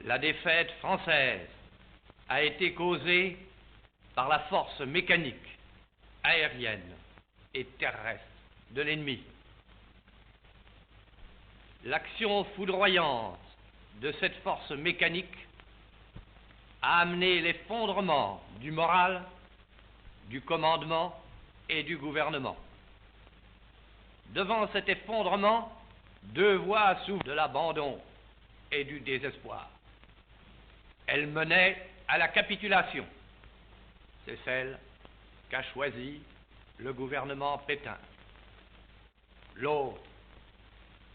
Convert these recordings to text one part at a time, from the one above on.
La défaite française a été causée par la force mécanique, aérienne et terrestre de l'ennemi. L'action foudroyante de cette force mécanique a amené l'effondrement du moral, du commandement et du gouvernement. Devant cet effondrement, deux voies s'ouvrent de l'abandon et du désespoir. Elles menaient à la capitulation. C'est celle qu'a choisie le gouvernement Pétain. L'autre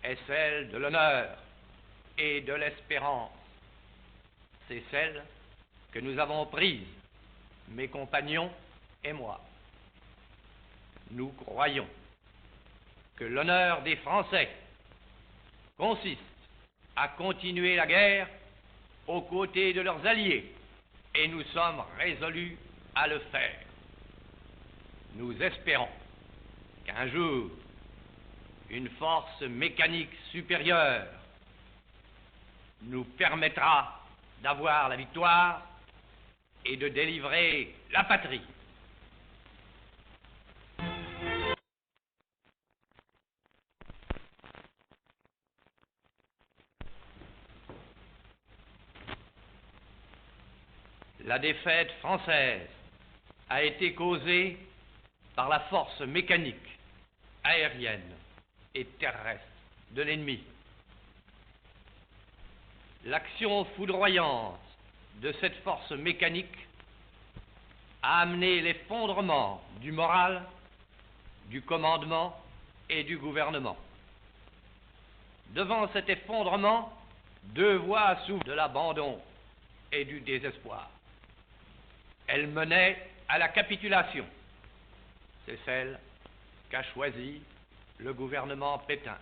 est celle de l'honneur et de l'espérance. C'est celle que nous avons prise, mes compagnons et moi. Nous croyons que l'honneur des Français consiste à continuer la guerre aux côtés de leurs alliés, et nous sommes résolus à le faire. Nous espérons qu'un jour, une force mécanique supérieure nous permettra d'avoir la victoire et de délivrer la patrie. La défaite française a été causée par la force mécanique, aérienne et terrestre de l'ennemi. L'action foudroyante de cette force mécanique a amené l'effondrement du moral, du commandement et du gouvernement. Devant cet effondrement, deux voies s'ouvrent de l'abandon et du désespoir. Elles menaient à la capitulation. C'est celle qu'a choisie le gouvernement Pétain.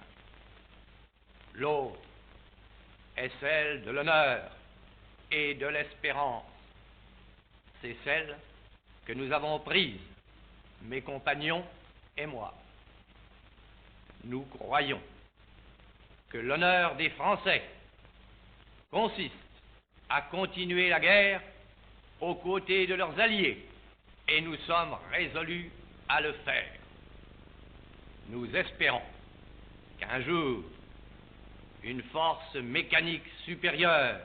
L'autre est celle de l'honneur et de l'espérance. C'est celle que nous avons prise, mes compagnons et moi. Nous croyons que l'honneur des Français consiste à continuer la guerre aux côtés de leurs alliés, et nous sommes résolus à le faire. Nous espérons qu'un jour, une force mécanique supérieure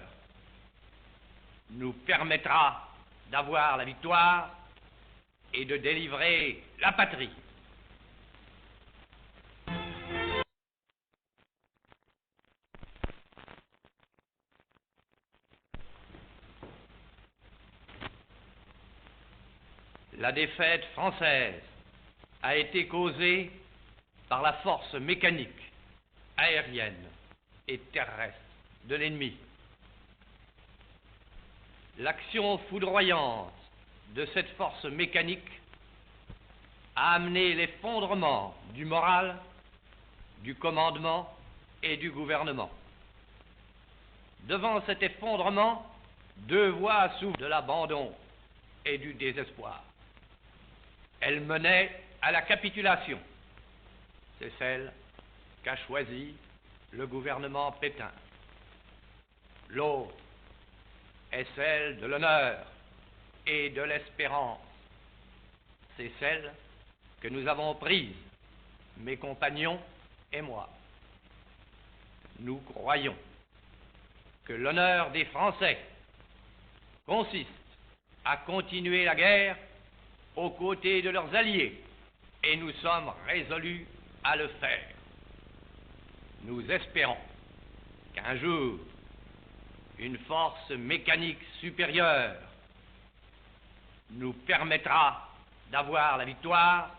nous permettra d'avoir la victoire et de délivrer la patrie. La défaite française a été causée par la force mécanique, aérienne et terrestre de l'ennemi. L'action foudroyante de cette force mécanique a amené l'effondrement du moral, du commandement et du gouvernement. Devant cet effondrement, deux voies s'ouvrent de l'abandon et du désespoir. Elles menaient à la capitulation. C'est celle qu'a choisie le gouvernement Pétain. L'autre est celle de l'honneur et de l'espérance. C'est celle que nous avons prise, mes compagnons et moi. Nous croyons que l'honneur des Français consiste à continuer la guerre aux côtés de leurs alliés, et nous sommes résolus à le faire. Nous espérons qu'un jour, une force mécanique supérieure nous permettra d'avoir la victoire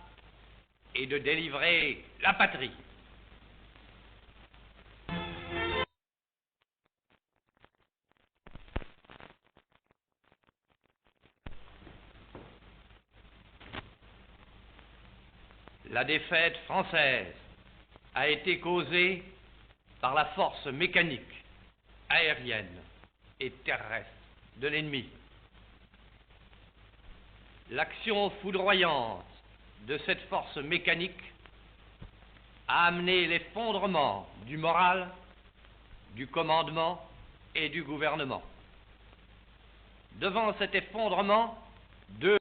et de délivrer la patrie. La défaite française a été causée par la force mécanique, aérienne et terrestre de l'ennemi. L'action foudroyante de cette force mécanique a amené l'effondrement du moral, du commandement et du gouvernement. Devant cet effondrement, deux